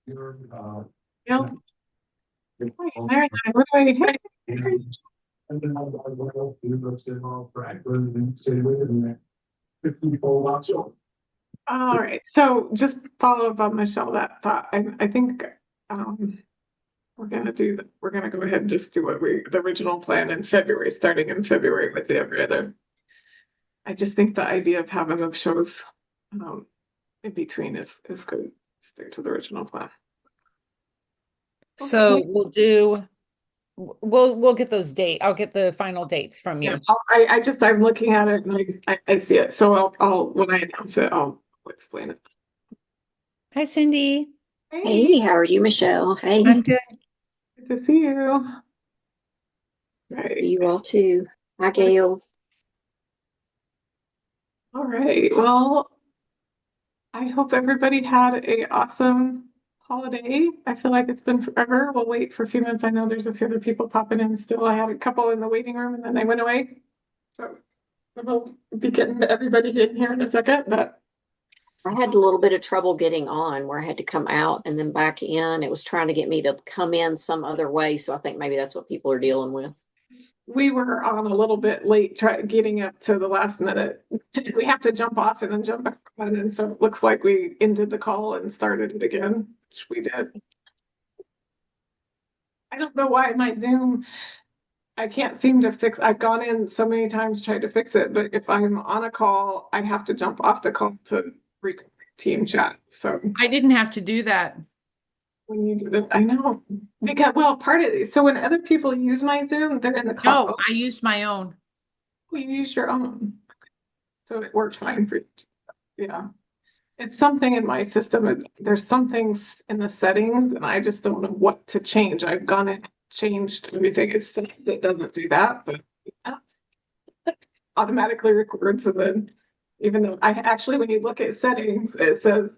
Yep. Wait, Mary, what do I? All right. So just follow up on Michelle that thought. I think um we're gonna go ahead and just do the original plan in February, starting in February with the every other. I just think the idea of having the shows um in between is good. Stick to the original plan. So Okay. we'll get those I'll get the final dates from Yeah. you. I'm looking at it and I see it. So I'll when I announce it, I'll explain it. Hi, Cindy. Hey, Hey, how are you, Michelle? Hey, I'm good. good to see you. see Right. you all too. Hi, What Gail. All right. Well, I hope everybody had a awesome holiday. I feel like it's been forever. We'll wait for a few minutes. I know there's a few other people popping in still. I had a couple in the waiting room and then they went away. So we'll be getting everybody in here in a second, but I had a little bit of trouble getting on where I had to come out and then back in. It was trying to get me to come in some other way. So I think maybe that's what people are dealing with. we were on a little bit late getting up to the last minute. We have to jump off and then jump back on. And so it looks like we ended the call and started it again, which we did. I don't know why my Zoom I can't seem to fix. I've gone in so many times trying to fix it, but if I'm on a call, I have to jump off the call to record team chat. So I didn't have to do that. when you do that, I know because well, part of it. So when other people use my Zoom, they're in the No, call. I used my own. We use your own, so it worked fine for you. Yeah, it's something in my system. There's some things in the settings, and I just don't know what to change. I've gone and changed everything. It doesn't do that, but. Yeah. Automatically records and then even though I actually when you look at settings it says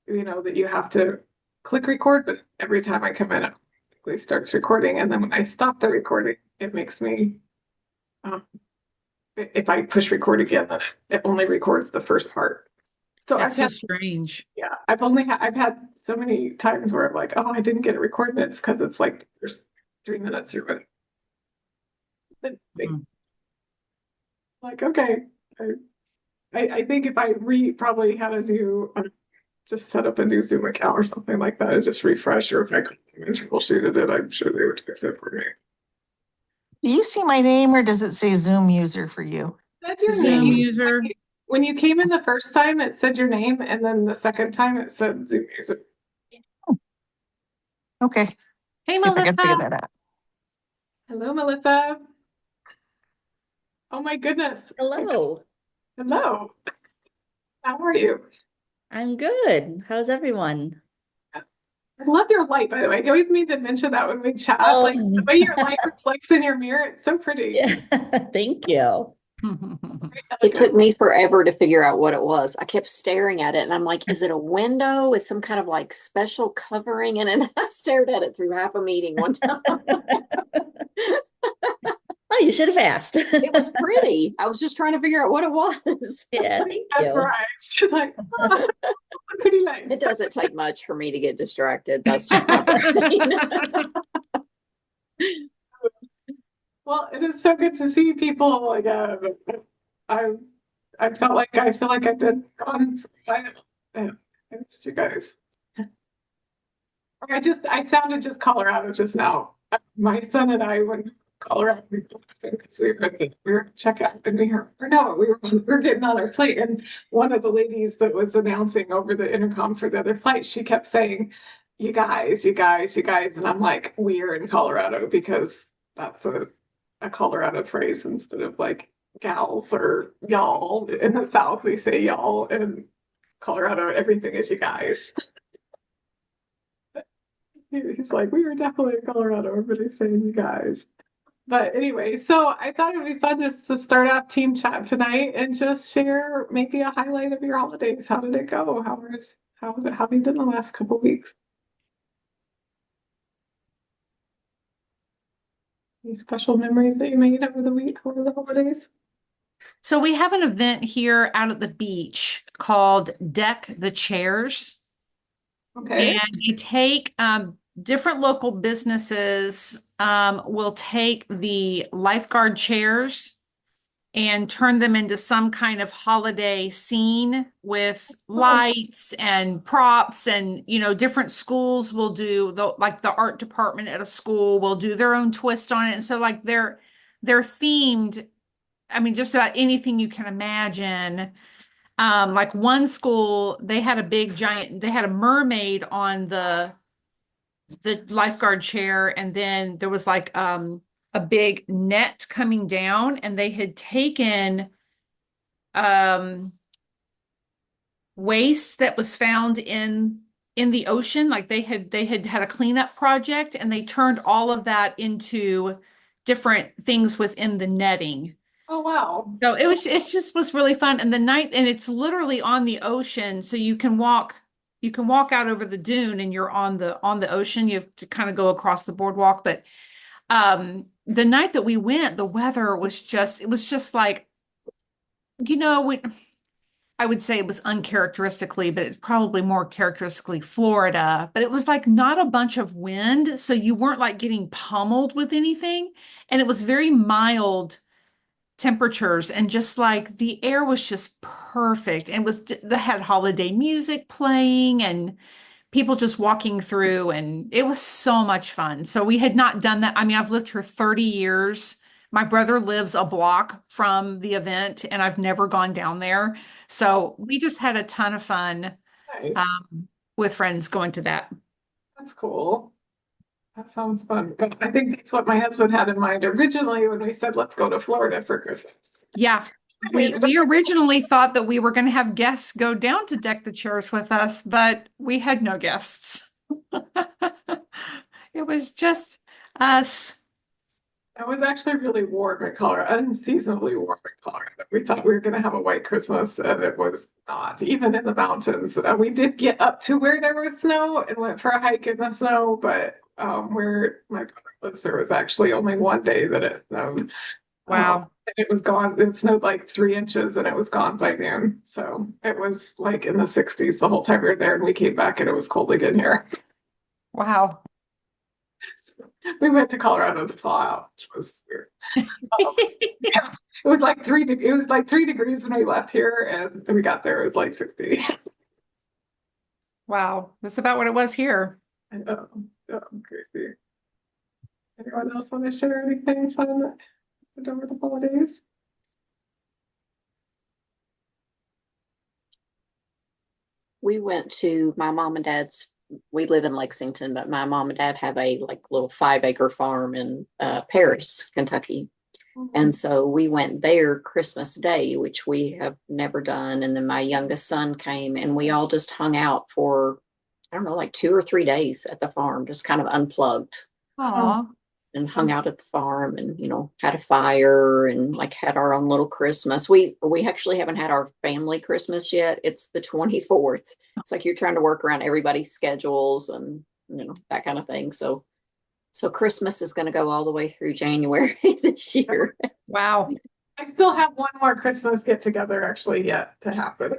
that you have to click record but every time I come in it automatically starts recording and then when I stop the recording it makes me um, if I push record again it only records the first part so That's I've so had strange. yeah I've had so many times where I'm like oh I didn't get it recorded it's because it's like there's 3 minutes or what Mhm. like okay I, I think if I probably had a new just set up a new Zoom account or something like that and just refresh, or if I could and troubleshooted it, I'm sure they would fix it for me. Do you see my name or does it say Zoom user for you? That's your Zoom name. user. When you came in the first time, it said your name, and then the second time it said Zoom user. Okay, Hey, see if I can figure Melissa. that out. Hello, Melissa. Oh my goodness. Hello, Hello. How are you? I'm good. How's everyone? I love your light, by the way. I always mean to mention that when we chat. Like the Oh, way your light reflects in your mirror, it's so pretty. yeah, thank you. Very It took elegant. me forever to figure out what it was. I kept staring at it and I'm like, is it a window? Is some kind of like special covering? And then I stared at it through half a meeting one time. Oh, you should have asked. It was pretty. I was just trying to figure out what it was. Yeah, thank That's you. right. Like, oh, pretty light. It doesn't take much for me to get distracted. That's just my brain. Well, it is so good to see people again. I I feel like I've been gone for a while. I missed you guys. I sounded just Colorado just now. My son and I went to Colorado because we were check out and we heard or no, we were getting on our flight and one of the ladies that was announcing over the intercom for the other flight, she kept saying, "You guys, you guys, you guys," and I'm like, "We're in Colorado," because that's a Colorado phrase instead of like gals or y'all. In the South, we say y'all. In Colorado, everything is you guys. He's like, we were definitely in Colorado. Everybody's saying you guys. But anyway, so I thought it would be fun just to start off team chat tonight and just share maybe a highlight of your holidays. How did it go? How have you done the last couple weeks? Any special memories that you made over the week over the holidays? So we have an event here out at the beach called Deck the Chairs. Okay. And they take different local businesses will take the lifeguard chairs and turn them into some kind of holiday scene with lights and props, and different schools will do like the art department at a school will do their own twist on it. And so like they're themed, I mean, just about anything you can imagine. Like one school, they had they had a mermaid on the lifeguard chair, and then there was like a big net coming down, and they had taken waste that was found in the ocean. Like they had a cleanup project, and they turned all of that into different things within the netting. Oh, wow. So it's just was really fun. And and it's literally on the ocean. So you can walk out over the dune and you're on the ocean. You have to kind of go across the boardwalk. But the night that we went, the weather was it was just like, I would say it was uncharacteristically, but it's probably more characteristically Florida. But it was like not a bunch of wind. So you weren't like getting pummeled with anything. And it was very mild temperatures, and just like the air was just perfect, and they had holiday music playing and people just walking through, and it was so much fun. So we had not done that. I mean, I've lived here 30 years. My brother lives a block from the event, and I've never gone down there. So we just had a ton of fun Nice. with friends going to that. That's cool. That sounds fun. But I think that's what my husband had in mind originally when we said, let's go to Florida for Christmas. Yeah. We originally thought that we were going to have guests go down to deck the chairs with us, but we had no guests. It was just us. It was actually really warm in Colorado, unseasonably warm in Colorado. We thought we were going to have a white Christmas, and it was not, even in the mountains. We did get up to where there was snow and went for a hike in the snow, but where my brother lives, there was actually only one day that it snowed. Wow. And it was gone. It snowed like 3 inches and it was gone by noon. So it was like in the 60s the whole time we were there, and we came back and it was cold again here. Wow. We went to Colorado to thaw out, which was weird. Yeah, it was like it was like 3 degrees when we left here, and then we got there, it was like 60. Wow. That's about what it was here. I know. Oh, crazy. Anyone else want to share anything fun that happened over the holidays? We went to my mom and dad's. We live in Lexington, but my mom and dad have a like little 5-acre farm in Paris, Kentucky. And so we went there Christmas Day, which we have never done. And then my youngest son came, and we all just hung out for, I don't know, like 2 or 3 days at the farm, just kind of unplugged Aw. and hung out at the farm, and had a fire and like had our own little Christmas. We actually haven't had our family Christmas yet. It's the 24th. It's like you're trying to work around everybody's schedules and that kind of thing. So Christmas is going to go all the way through January this year. Wow. I still have one more Christmas get together actually yet to happen.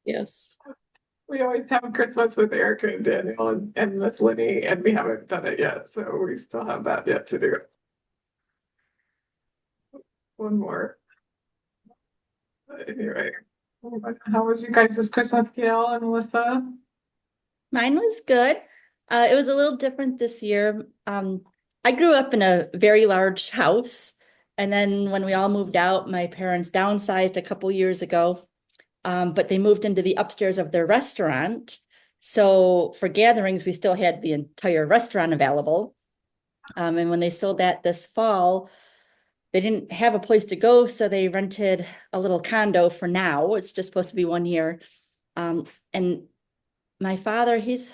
Yes. We always have Christmas with Erica and Daniel and Miss Lenny, and we haven't done it yet, so we still have that yet to do. One more. But anyway, how was you guys' Christmas, Gail and Melissa? Mine was good. It was a little different this year. I grew up in a very large house, and then when we all moved out, my parents downsized a couple years ago. But they moved into the upstairs of their restaurant. So for gatherings, we still had the entire restaurant available. And when they sold that this fall, they didn't have a place to go, so they rented a little condo for now. It's just supposed to be 1 year. And my father, he's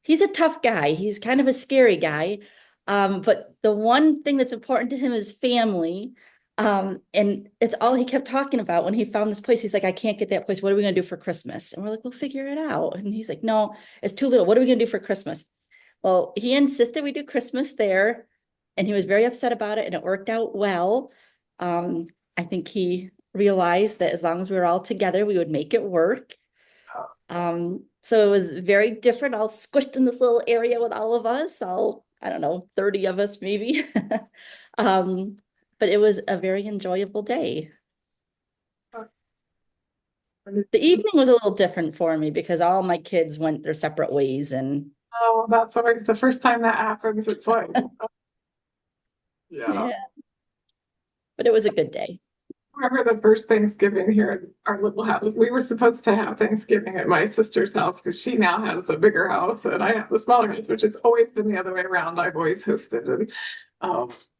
a tough guy. He's kind of a scary guy. But the one thing that's important to him is family. And it's all he kept talking about when he found this place. He's like, I can't get that place. What are we going to do for Christmas? And we're like, we'll figure it out. And he's like, no, it's too little. What are we going to do for Christmas? Well, he insisted we do Christmas there, and he was very upset about it, and it worked out well. I think he realized that as long as we were all together, we would make it work. So it was very different, all squished in this little area with all of us, I don't know, 30 of us maybe. But it was a very enjoyable day. The evening was a little different for me because all my kids went their separate ways and Oh, that's always the first time that happens. It's like, yeah. yeah, but it was a good day. Remember the first Thanksgiving here at our little house. We were supposed to have Thanksgiving at my sister's house because she now has the bigger house and I have the smaller house, which has always been the other way around. I've always hosted,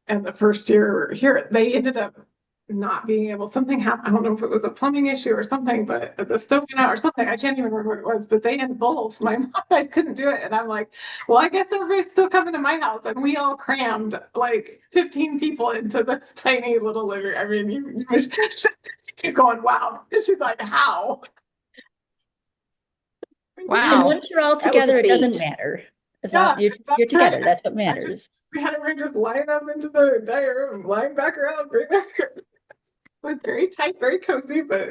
and the first year here they ended up not being able, something happened. I don't know if it was a plumbing issue or something, but the stove went out or something. I can't even remember what it was, but they had both. My mom guys couldn't do it. And I'm like, well, I guess everybody's still coming to my house. And we all crammed like 15 people into this tiny little living. I mean, she's going, wow. And she's like, how? And Wow. once you're all That was a together, it doesn't feat. matter. As Yeah, long you're that's together, right. that's what matters. We had everybody just line up into the dining room, lying back around. It was very tight, very cozy, but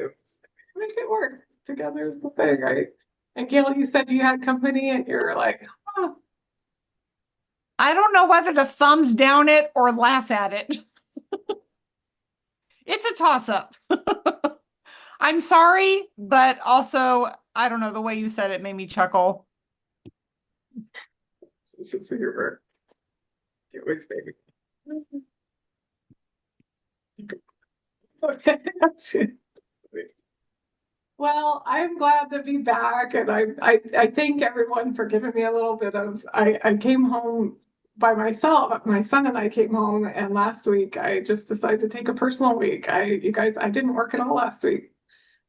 make it work. Together is the thing, right? And Gail, you said you had company and you're like, oh, I don't know whether to thumbs down it or laugh at it. It's a toss up. I'm sorry, but also, I don't know, the way you said it made me chuckle. sense of humor. You always make me. Okay, that's it. Well, I'm glad to be back, and I thank everyone for giving me a little bit of. I came home by myself. My son and I came home, and last week I just decided to take a personal week. You guys, I didn't work at all last week.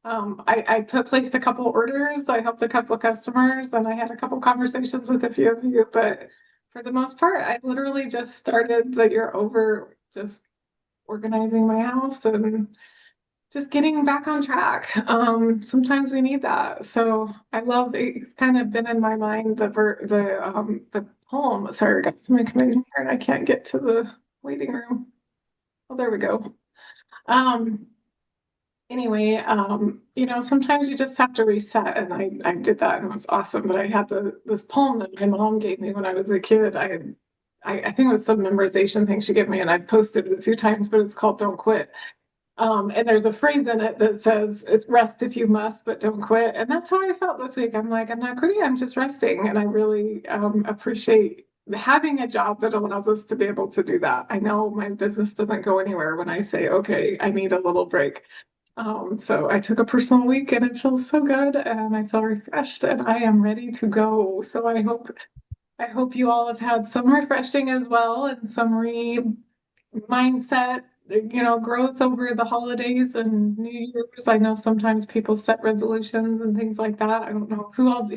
I placed a couple orders. I helped a couple of customers, and I had a couple conversations with a few of you. But for the most part, I literally just started the year over, just organizing my house and just getting back on track. Sometimes we need that. So I love it. Kind of been in my mind the poem. Sorry, I got somebody coming in here and I can't get to the waiting room. Oh, there we go. Anyway, sometimes you just have to reset, and I did that and it was awesome. But I had this poem that my mom gave me when I was a kid. I think it was some memorization thing she gave me, and I posted it a few times, but it's called Don't Quit. And there's a phrase in it that says, "It's rest if you must, but don't quit." And that's how I felt this week. I'm like, I'm not quitting, I'm just resting. And I really appreciate having a job that allows us to be able to do that. I know my business doesn't go anywhere when I say, okay, I need a little break. So I took a personal week and it feels so good and I feel refreshed and I am ready to go. So I hope you all have had some refreshing as well and some mindset, growth over the holidays and New Year's. I know sometimes people set resolutions and things like that. I don't know who all do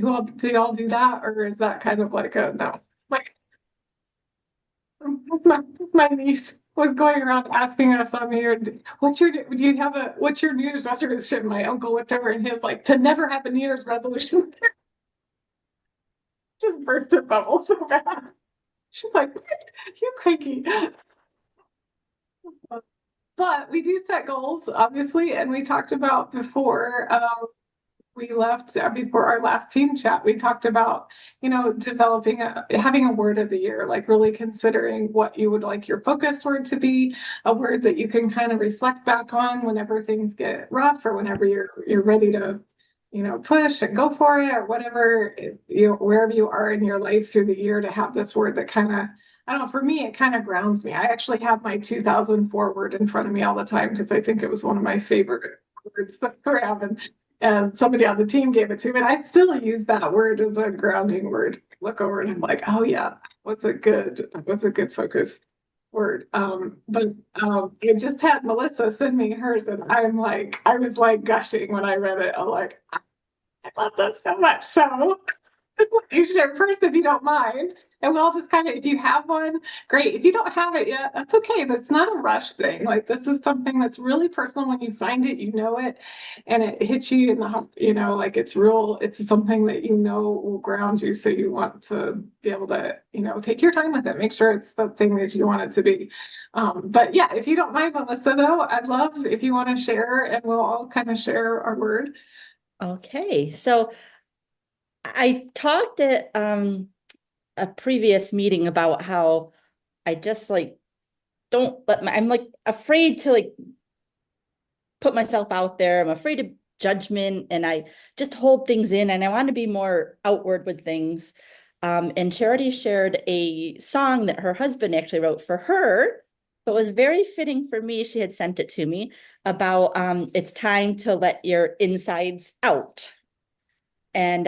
y'all do that, or is that kind of like a no? Like my niece was going around asking us on here, what's your New Year's resolution? My uncle looked over and he was like, to never have a New Year's resolution. Just burst a bubble so bad. She's like, what? You cranky. But we do set goals, obviously, and we talked about before we left before our last team chat. We talked about, having a word of the year, like really considering what you would like your focus word to be, a word that you can kind of reflect back on whenever things get rough or whenever you're ready to, push and go for it or whatever, wherever you are in your life through the year, to have this word that kind of, I don't know, for me, it kind of grounds me. I actually have my 2004 word in front of me all the time because I think it was one of my favorite words that we're having. And somebody on the team gave it to me, and I still use that word as a grounding word. Look over and I'm like, oh yeah, what's a good focus word. But I just had Melissa send me hers, and I was like gushing when I read it. I'm like, I love this so much. So you share first if you don't mind. And we'll just kind of, if you have one, great. If you don't have it yet, that's okay. That's not a rush thing. Like, this is something that's really personal. When you find it, you know it, and it hits you in the, like it's real. It's something that will ground you. So you want to be able to, take your time with it. Make sure it's the thing that you want it to be. But yeah, if you don't mind, Melissa, though, I'd love if you want to share, and we'll all kind of share our word. Okay, so I talked at a previous meeting about how I just like don't let I'm like afraid to like put myself out there. I'm afraid of judgment and I just hold things in and I want to be more outward with things. And Charity shared a song that her husband actually wrote for her, but was very fitting for me. She had sent it to me about it's time to let your insides out. And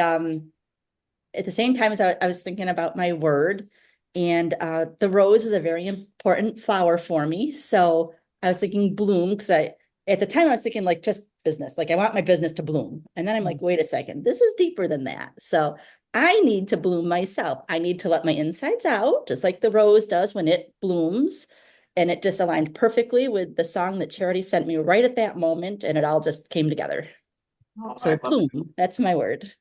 at the same time as I was thinking about my word, and the rose is a very important flower for me. So I was thinking bloom because at the time I was thinking like just business, like I want my business to bloom. And then I'm like, wait a second, this is deeper than that. So I need to bloom myself. I need to let my insides out, just like the rose does when it blooms. And it just aligned perfectly with the song that Charity sent me right at that moment, and it all just came together. Oh, I So love bloom, that's my word.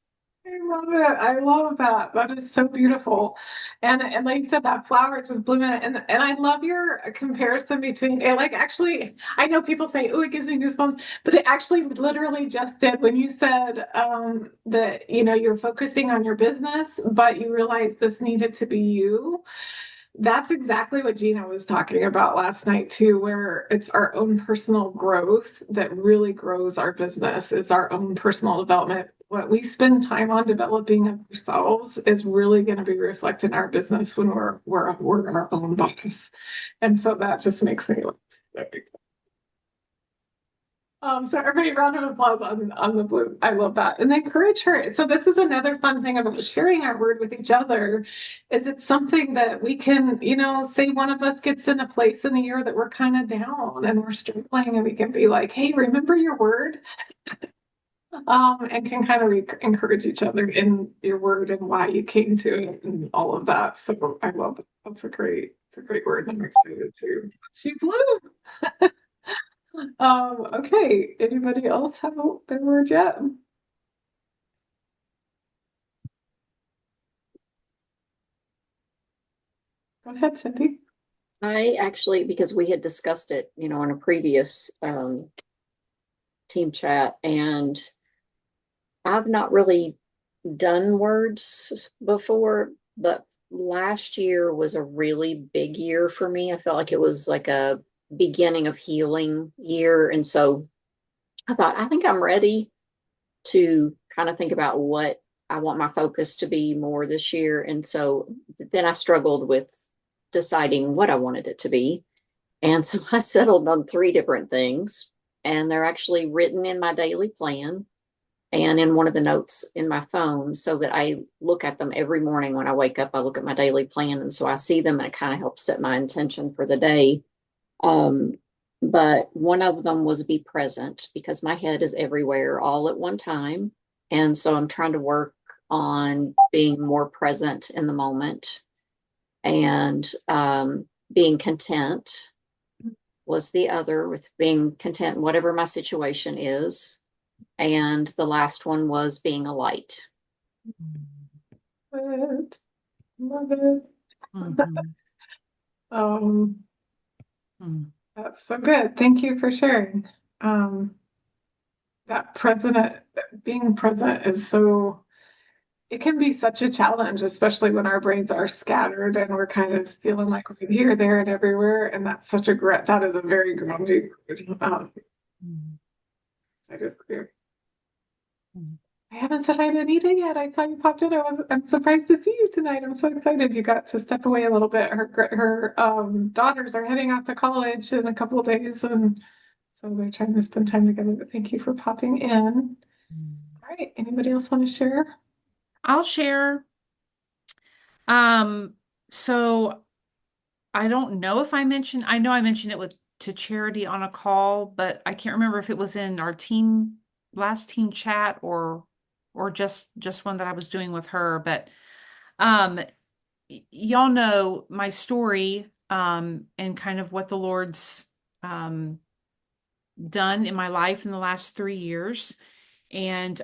I love it. I love that. That is so beautiful. And like you said, that flower just blew in it. And I love your comparison between it, like actually I know people say, oh, it gives me goosebumps, but it actually literally just did when you said that you're focusing on your business, but you realized this needed to be you. That's exactly what Gina was talking about last night too, where it's our own personal growth that really grows our business, is our own personal development. What we spend time on developing of ourselves is really going to be reflected in our business when we're our own boss. And so that just makes me laugh. So everybody, round of applause on the blue. I love that. And encourage her. So this is another fun thing about sharing our word with each other, is it's something that we can, say one of us gets in a place in the year that we're kind of down and we're struggling, and we can be like, hey, remember your word? And can kind of encourage each other in your word and why you came to it and all of that. So I love it. It's a great word. And I'm excited too. She blew. Okay. Anybody else have their word yet? Go ahead, Cindy. I actually, because we had discussed it, in a previous team chat, and I've not really done words before, but last year was a really big year for me. I felt like it was like a beginning of healing year. And so I thought, I think I'm ready to kind of think about what I want my focus to be more this year. And so then I struggled with deciding what I wanted it to be. And so I settled on three different things, and they're actually written in my daily plan and in one of the notes in my phone, so that I look at them every morning when I wake up. I look at my daily plan, and so I see them, and it kind of helps set my intention for the day. Um, but one of them was be present, because my head is everywhere all at one time. And so I'm trying to work on being more present in the moment, and being content was the other, with being content whatever my situation is. And the last one was being a light. Good. Love it. Mhm. Um, Mhm. that's so good. Thank you for sharing. That present, being present is so, it can be such a challenge, especially when our brains are scattered and we're kind of feeling like we're here, there, and everywhere. And that's such a that is a very grounding word. Mhm. I do agree. Mhm. I haven't said hi to Anita yet. I saw you popped in. I'm surprised to see you tonight. I'm so excited you got to step away a little bit. Her daughters are heading off to college in a couple of days, and so they're trying to spend time together. But thank you for popping in. All right. Anybody else want to share? I'll share. Um, so I don't know if I know I mentioned it with to Charity on a call, but I can't remember if it was in our last team chat or just one that I was doing with her. But um y'all know my story and kind of what the Lord's um done in my life in the last 3 years. And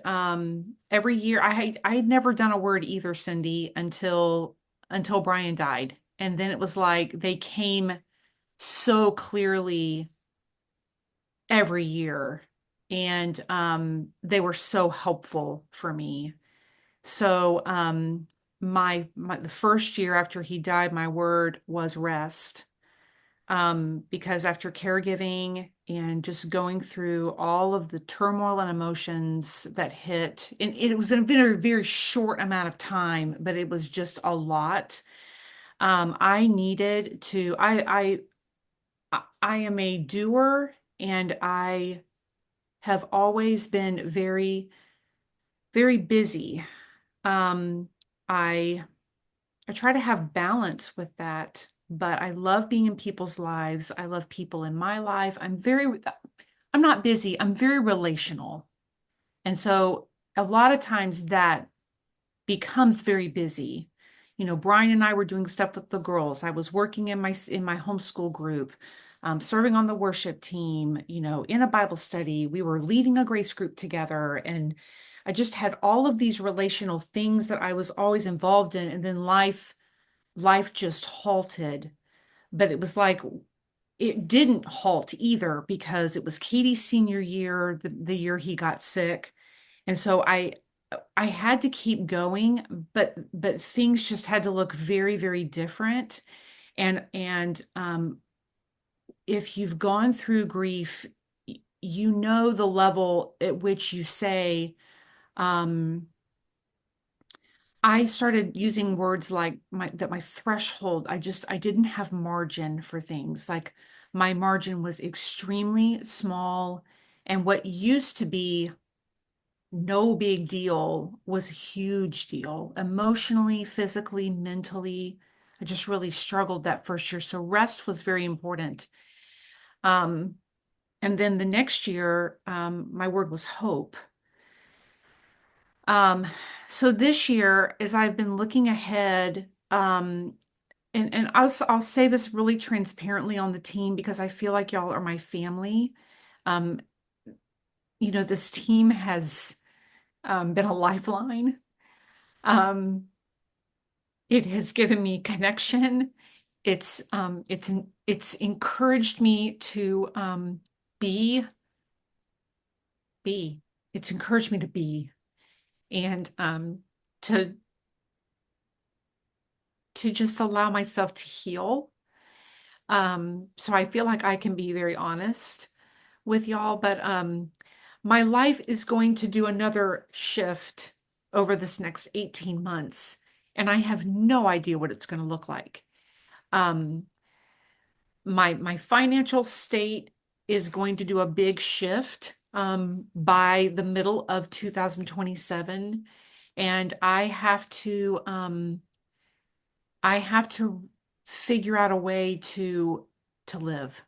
every year I had never done a word either, Cindy, until Brian died. And then it was like they came so clearly every year. And they were so helpful for me. So, the first year after he died, my word was rest. Because after caregiving and just going through all of the turmoil and emotions that hit, and it was in a very, very short amount of time, but it was just a lot. I needed to, I am a doer, and I have always been very, very busy. Um, I I try to have balance with that, but I love being in people's lives. I love people in my life. I'm not busy. I'm very relational. And so a lot of times that becomes very busy. You know, Brian and I were doing stuff with the girls. I was working in my homeschool group, serving on the worship team, you know, in a Bible study. We were leading a grace group together, and I just had all of these relational things that I was always involved in. And then life just halted. But it was like it didn't halt either, because it was Katie's senior year, the year he got sick. And so I had to keep going, but things just had to look very, very different. And if you've gone through grief, you know the level at which you say, um, I started using words like my threshold, I didn't have margin for things. Like my margin was extremely small, and what used to be no big deal was a huge deal. Emotionally, physically, mentally, I just really struggled that first year. So rest was very important. Um, and then the next year, my word was hope. Um, so this year, as I've been looking ahead, and I'll say this really transparently on the team, because I feel like y'all are my family. Um, you know, this team has been a lifeline. Um, it has given me connection. It's encouraged me to be be. It's encouraged me to be, and to just allow myself to heal. So I feel like I can be very honest with y'all, but my life is going to do another shift over this next 18 months, and I have no idea what it's going to look like. Um, my financial state is going to do a big shift by the middle of 2027, and I have to figure out a way to live.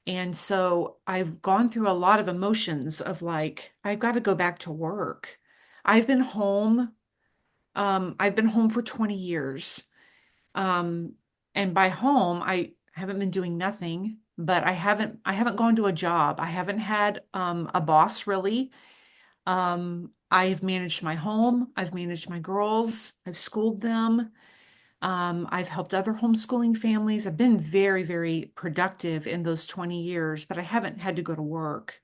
And so I've gone through a lot of emotions of like, I've got to go back to work. I've been home. I've been home for 20 years. Um, and by home, I haven't been doing nothing, but I haven't gone to a job. I haven't had a boss really. I've managed my home. I've managed my girls. I've schooled them. I've helped other homeschooling families. I've been very, very productive in those 20 years, but I haven't had to go to work.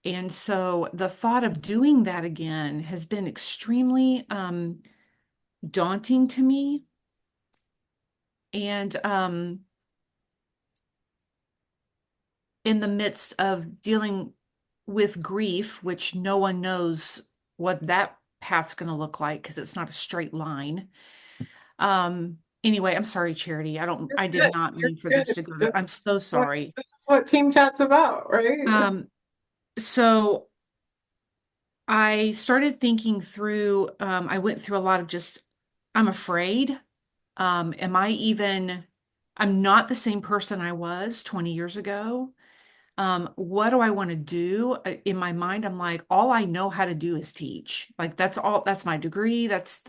And so the thought of doing that again has been extremely daunting to me. And in the midst of dealing with grief, which no one knows what that path's going to look like, because it's not a straight line. Anyway, I'm sorry, Charity. I did Good. not You're mean for good. this to go there. I'm so sorry. This is what team chat's about, right? So I started thinking through, I went through a lot of just, I'm afraid. Am I even, I'm not the same person I was 20 years ago. What do I want to do? In my mind, I'm like, all I know how to do is teach. Like that's my degree. That's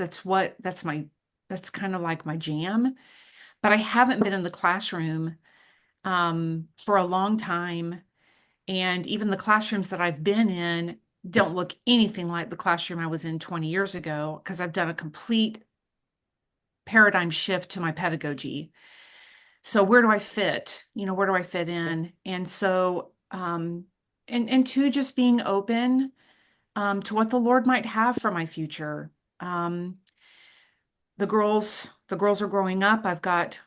kind of like my jam. But I haven't been in the classroom for a long time. And even the classrooms that I've been in don't look anything like the classroom I was in 20 years ago, because I've done a complete paradigm shift to my pedagogy. So where do I fit? You know, where do I fit in? And so, and two, just being open to what the Lord might have for my future. the girls are growing up. I've got,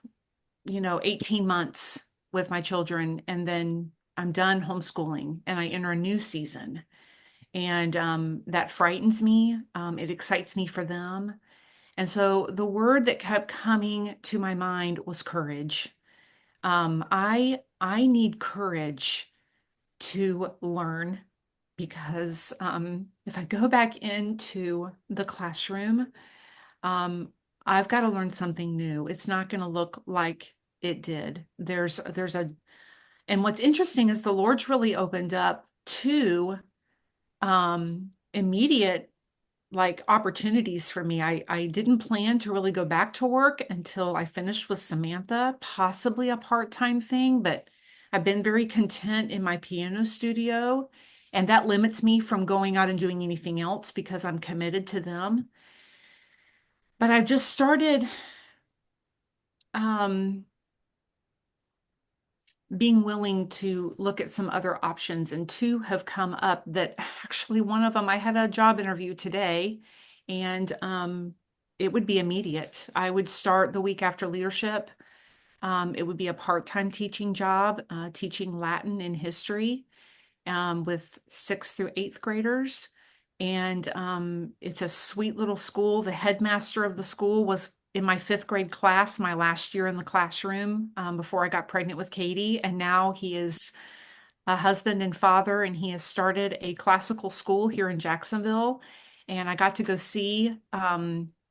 18 months with my children, and then I'm done homeschooling and I enter a new season. And that frightens me. It excites me for them. And so the word that kept coming to my mind was courage. I need courage to learn, because if I go back into the classroom, I've got to learn something new. It's not going to look like it did. And what's interesting is the Lord's really opened up two immediate like opportunities for me. I didn't plan to really go back to work until I finished with Samantha, possibly a part-time thing, but I've been very content in my piano studio, and that limits me from going out and doing anything else because I'm committed to them. But I've just started being willing to look at some other options, and two have come up that actually, one of them, I had a job interview today, and it would be immediate. I would start the week after leadership. It would be a part-time teaching job, teaching Latin and history with 6th through 8th graders. And it's a sweet little school. The headmaster of the school was in my 5th grade class, my last year in the classroom, before I got pregnant with Katie. And now he is a husband and father, and he has started a classical school here in Jacksonville. And I got to go see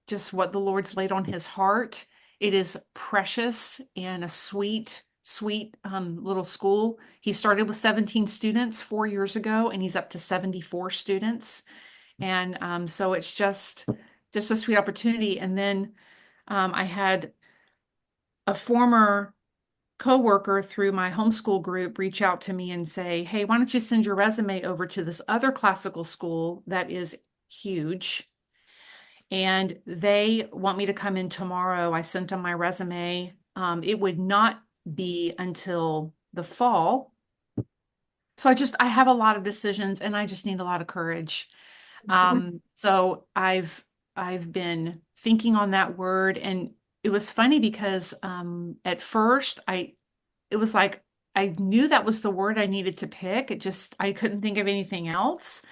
just what the Lord's laid on his heart. It is precious and a sweet little school. He started with 17 students 4 years ago, and he's up to 74 students. And so it's just a sweet opportunity. And then I had a former coworker through my homeschool group reach out to me and say, hey, why don't you send your resume over to this other classical school that is huge, and they want me to come in tomorrow. I sent them my resume. It would not be until the fall. So I have a lot of decisions, and I just need a lot of courage. So I've been thinking on that word, and it was funny because at first it was like I knew that was the word I needed to pick. I couldn't think of anything else.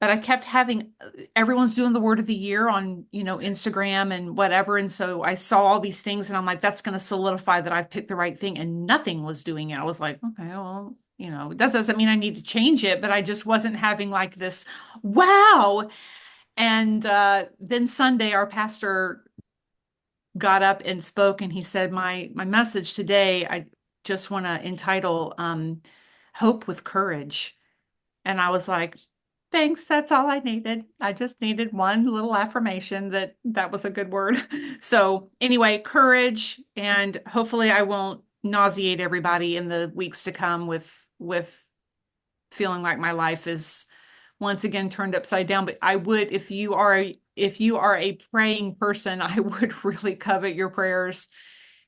But I kept having everyone's doing the word of the year on, Instagram and whatever. And so I saw all these things, and I'm like, that's going to solidify that I've picked the right thing, and nothing was doing it. I was like, okay, well, that doesn't mean I need to change it, but I just wasn't having like this, wow. And then Sunday, our pastor got up and spoke, and he said, my message today, I just want to entitle Hope with Courage. And I was like, thanks, that's all I needed. I just needed one little affirmation that was a good word. So anyway, courage, and hopefully I won't nauseate everybody in the weeks to come with feeling like my life is once again turned upside down. But I would, if you are a praying person, I would really covet your prayers,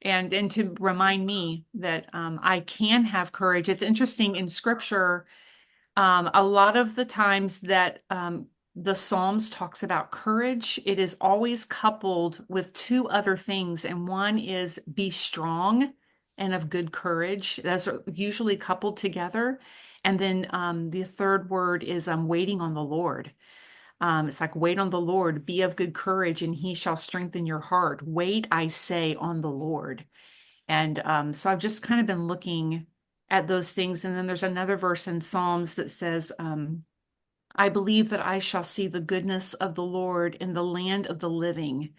and to remind me that I can have courage. It's interesting in scripture. A lot of the times that the Psalms talks about courage, it is always coupled with two other things. And one is be strong and of good courage. Those are usually coupled together. And then the third word is waiting on the Lord. It's like, wait on the Lord, be of good courage, and he shall strengthen your heart. Wait, I say, on the Lord. And so I've just kind of been looking at those things. And then there's another verse in Psalms that says, I believe that I shall see the goodness of the Lord in the land of the living.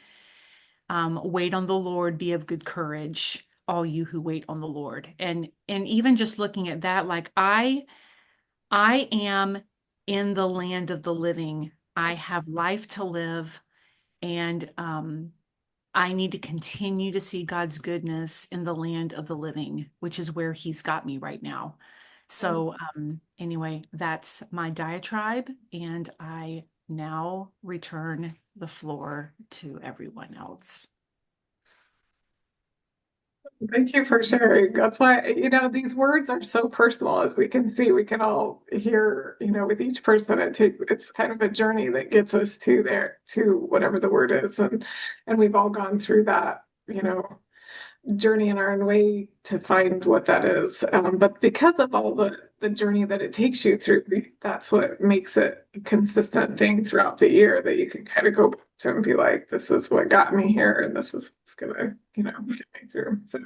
Wait on the Lord, be of good courage, all you who wait on the Lord. And even just looking at that, like I am in the land of the living. I have life to live, and I need to continue to see God's goodness in the land of the living, which is where he's got me right now. So anyway, that's my diatribe, and I now return the floor to everyone else. Thank you for sharing. That's why, these words are so personal, as we can see. We can all hear, with each person, it's kind of a journey that gets us to there, to whatever the word is. And we've all gone through that, journey in our own way to find what that is. But because of all the journey that it takes you through, that's what makes it a consistent thing throughout the year, that you can kind of go back to and be like, this is what got me here, and this is what's gonna, get me through. So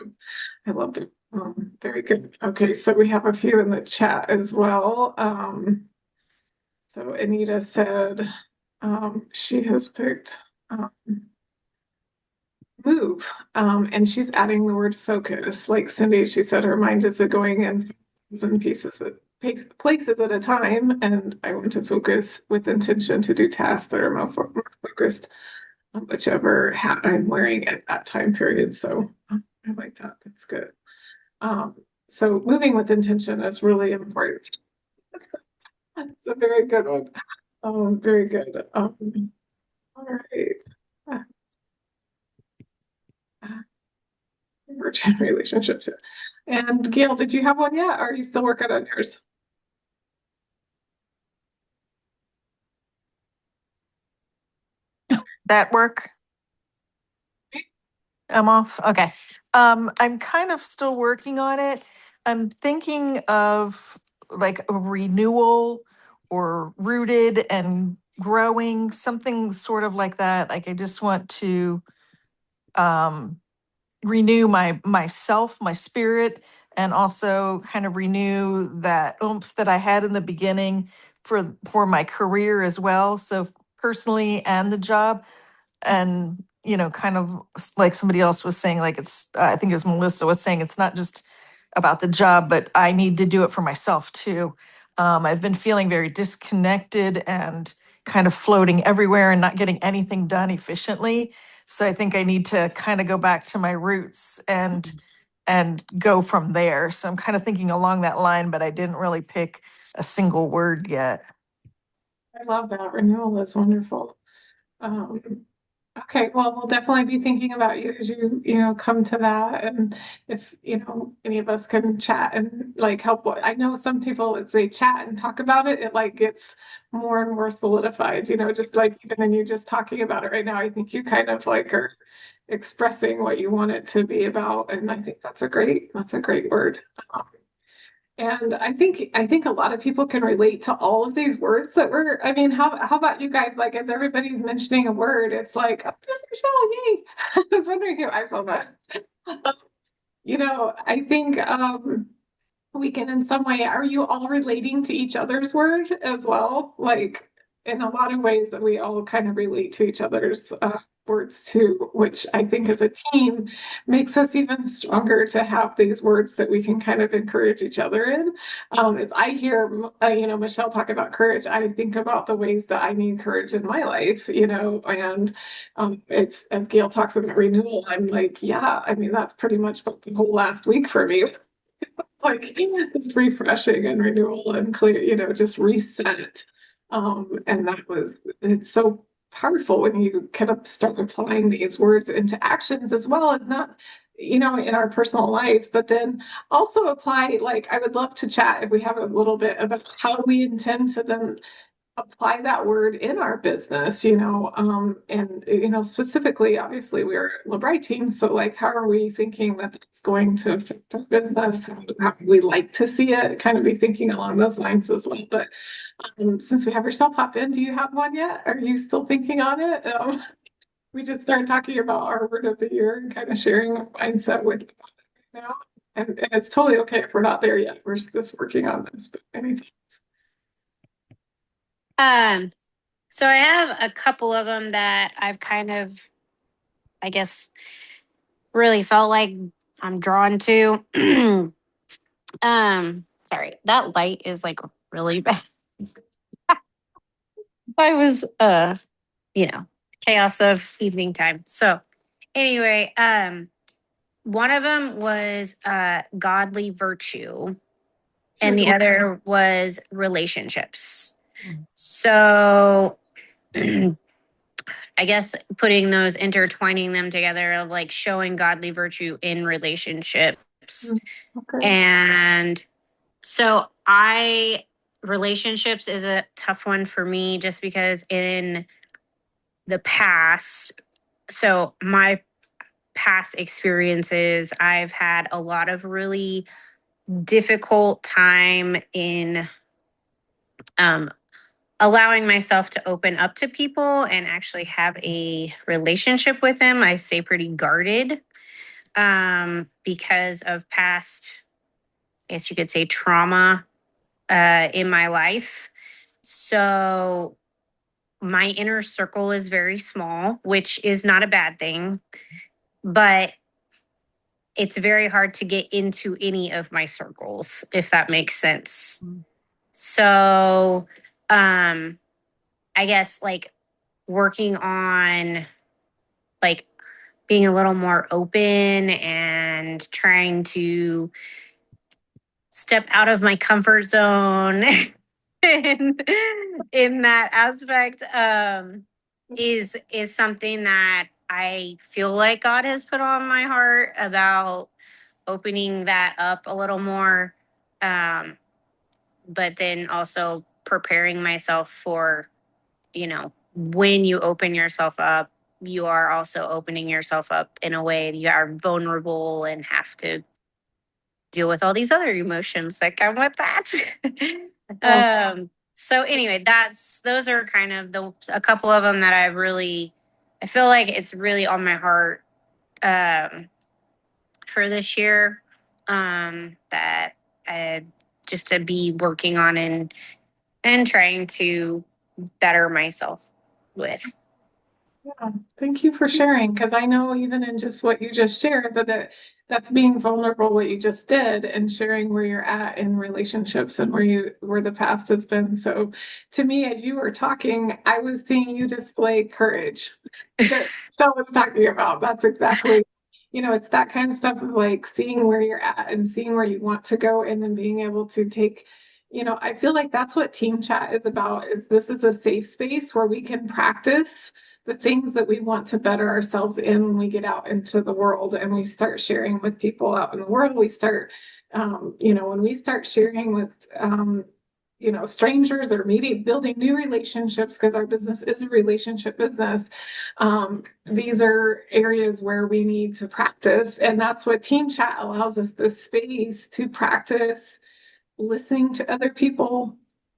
I loved it. Very good. Okay, so we have a few in the chat as well. So Anita said she has picked move. And she's adding the word focus. Like Cindy, she said her mind is going in pieces places at a time, and I want to focus with intention to do tasks that are more focused on whichever hat I'm wearing at that time period. So I like that. That's good. So moving with intention is really important. That's a very good one. Very good. All right. Virgin relationships. And Gail, did you have one yet? Or are you still working on yours? That work? I'm off. Okay. I'm kind of still working on it. I'm thinking of like a renewal or rooted and growing, something sort of like that. Like I just want to renew myself, my spirit, and also kind of renew that oomph that I had in the beginning for my career as well. So personally and the job, and kind of like somebody else was saying, like it's I think it was Melissa was saying, it's not just about the job, but I need to do it for myself too. I've been feeling very disconnected and kind of floating everywhere and not getting anything done efficiently. So I think I need to kind of go back to my roots and go from there. So I'm kind of thinking along that line, but I didn't really pick a single word yet. I love that. Renewal is wonderful. Okay, well, we'll definitely be thinking about you as you come to that. And if, any of us can chat and like help. I know some people, as they chat and talk about it, it like gets more and more solidified, just like even in you just talking about it right now, I think you kind of like are expressing what you want it to be about. And I think that's a great word. And I think a lot of people can relate to all of these words that I mean, how about you guys? Like, as everybody's mentioning a word, it's like, oh, there's Michelle, yay. I was wondering who I found that. I think we can in some way, are you all relating to each other's word as well? Like in a lot of ways that we all kind of relate to each other's words too, which I think as a team makes us even stronger to have these words that we can kind of encourage each other in. As I hear, Michelle talk about courage, I think about the ways that I need courage in my life, and it's as Gail talks about renewal, I'm like, yeah, I mean, that's pretty much the whole last week for me. Like it's refreshing and renewal and clear, just reset. And it's so powerful when you kind of start applying these words into actions as well as not, in our personal life, but then also apply, like, I would love to chat if we have a little bit about how we intend to then apply that word in our business, and specifically, obviously, we're a LeBright team, so like, how are we thinking that it's going to affect our business? How do we like to see it? Kind of be thinking along those lines as well. But since we have yourself pop in, do you have one yet? Are you still thinking on it? We just started talking about our word of the year and kind of sharing our mindset with you now, and it's totally okay if we're not there yet. We're just working on this. But anything. So I have a couple of them that I've kind of, I guess, really felt like I'm drawn to. Sorry, that light is like really bad. I was chaos of evening time. So anyway, one of them was godly virtue and the other was relationships. So I guess putting those, intertwining them together of like showing godly virtue in relationships. Okay. And so relationships is a tough one for me just because in the past, so my past experiences, I've had a lot of really difficult time in allowing myself to open up to people and actually have a relationship with them. I stay pretty guarded because of past, I guess you could say, trauma in my life. So my inner circle is very small, which is not a bad thing, but it's very hard to get into any of my circles, if that makes sense. So, I guess like working on like being a little more open and trying to step out of my comfort zone in that aspect is something that I feel like God has put on my heart about opening that up a little more, but then also preparing myself for, when you open yourself up, you are also opening yourself up in a way you are vulnerable and have to deal with all these other emotions that come with that. So anyway, those are kind of a couple of them that I feel like it's really on my heart for this year, that I just to be working on and trying to better myself with. Yeah, thank you for sharing, because I know even in just what you just shared, that's being vulnerable, what you just did, and sharing where you're at in relationships and where the past has been. So to me, as you were talking, I was seeing you display courage that Michelle was talking about. That's exactly, it's that kind of stuff of like seeing where you're at and seeing where you want to go, and then being able to take, I feel like that's what Team Chat is about, is this is a safe space where we can practice the things that we want to better ourselves in when we get out into the world and we start sharing with people out in the world. We start, when we start sharing with, strangers or building new relationships, because our business is a relationship business. These are areas where we need to practice. And that's what Team Chat allows us, this space to practice listening to other people,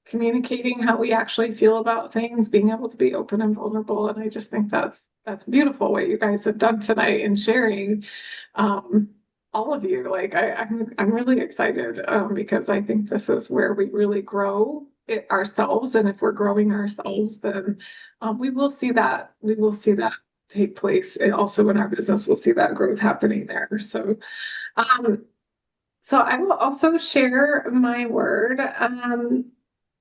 communicating how we actually feel about things, being able to be open and vulnerable. And I just think that's beautiful what you guys have done tonight in sharing. All of you, like I'm really excited because I think this is where we really grow ourselves. And if we're growing ourselves, then we will see that take place. And also in our business, we'll see that growth happening there. So I will also share my word.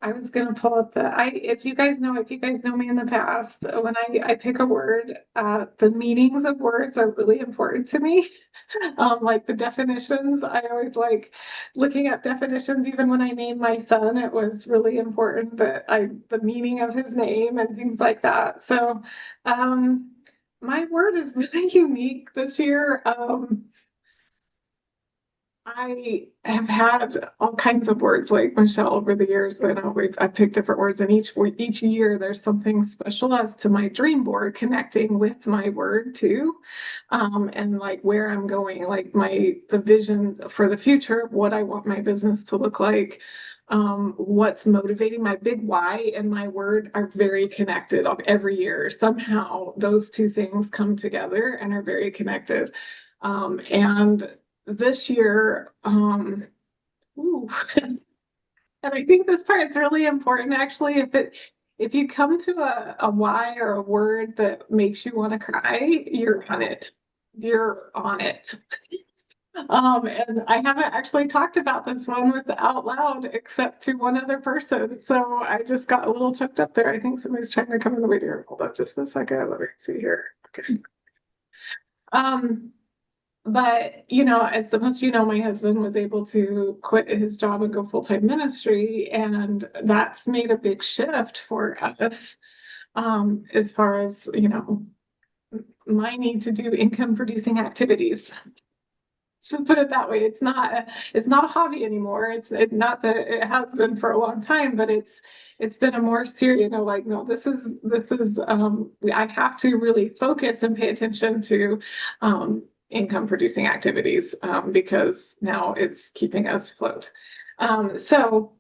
I was going to pull up as you guys know, if you guys know me in the past, when I pick a word, the meanings of words are really important to me. Like the definitions, I always like looking at definitions. Even when I named my son, it was really important that the meaning of his name and things like that. So, my word is really unique this year. I have had all kinds of words like Michelle over the years. I've picked different words, and each year there's something special as to my dream board connecting with my word too, and like where I'm going, like the vision for the future of what I want my business to look like. What's motivating my big why and my word are very connected on every year. Somehow those two things come together and are very connected. And this year, and I think this part's really important actually. If you come to a why or a word that makes you want to cry, you're on it. You're on it. And I haven't actually talked about this one out loud except to one other person. So I just got a little choked up there. I think somebody's trying to come in the video. Hold up just a second. Let me see here. Okay. But, as most of you know, my husband was able to quit his job and go full-time ministry, and that's made a big shift for us. as far as, my need to do income producing activities. So put it that way, it's not a hobby anymore. It's not that it has been for a long time, but it's been a more serious, like, no, this is I have to really focus and pay attention to income producing activities because now it's keeping us afloat. So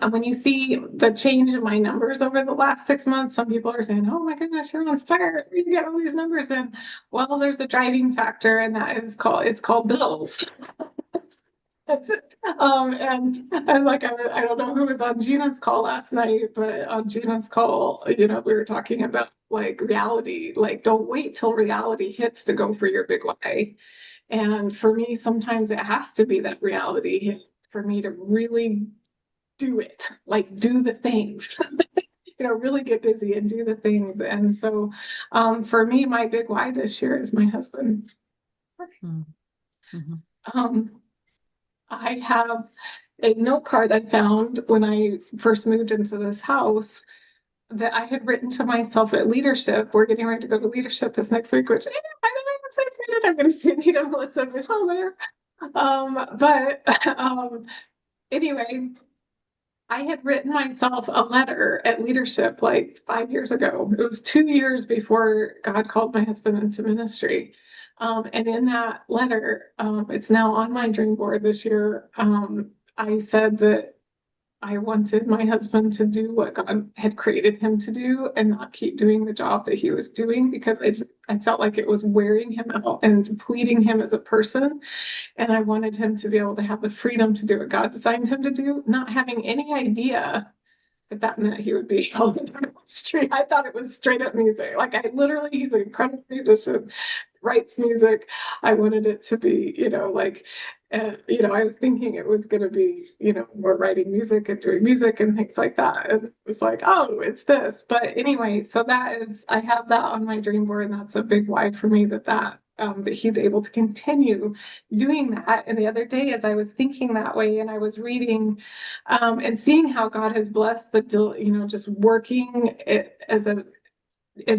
when you see the change in my numbers over the last 6 months, some people are saying, "Oh my goodness, you're on fire! You get all these numbers in." Well, there's a driving factor, and it's called bills. That's it. And like I don't know who was on Gina's call last night, but on Gina's call, we were talking about like reality. Like, don't wait till reality hits to go for your big why. And for me, sometimes it has to be that reality hit for me to really do it, like do the things, really get busy and do the things. And so for me, my big why this year is my husband. Mm-hmm. I have a note card I found when I first moved into this house that I had written to myself at leadership. We're getting ready to go to leadership this next week, which I'm so excited. I'm going to see Anita, Melissa, and Michelle there. Anyway, I had written myself a letter at leadership like 5 years ago. It was 2 years before God called my husband into ministry. And in that letter, it's now on my dream board this year. I said that I wanted my husband to do what God had created him to do and not keep doing the job that he was doing because I felt like it was wearing him out and depleting him as a person. And I wanted him to be able to have the freedom to do what God designed him to do, not having any idea that meant he would be held into the ministry. I thought it was straight up music. Like he's an incredible musician, writes music. I wanted it to be, I was thinking it was going to be, more writing music and doing music and things like that. And it was like, oh, it's this. But anyway, so I have that on my dream board, and that's a big why for me that he's able to continue doing that. And the other day, as I was thinking that way, and I was reading and seeing how God has blessed just working as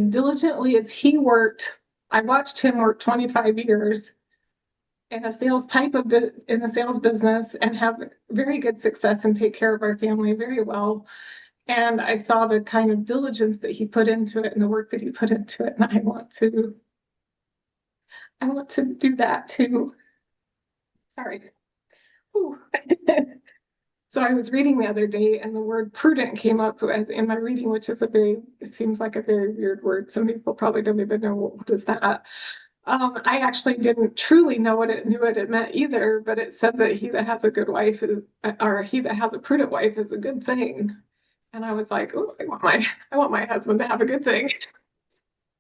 diligently as he worked. I watched him work 25 years in a in the sales business and have very good success and take care of our family very well. And I saw the kind of diligence that he put into it and the work that he put into it. And I want to do that too. Sorry. So I was reading the other day and the word prudent came up as in my reading, which is it seems like a very weird word. Some people probably don't even know what is that. I actually didn't truly know what it meant either, but it said that he that has a good wife or he that has a prudent wife is a good thing. And I was like, oh, I want my husband to have a good thing.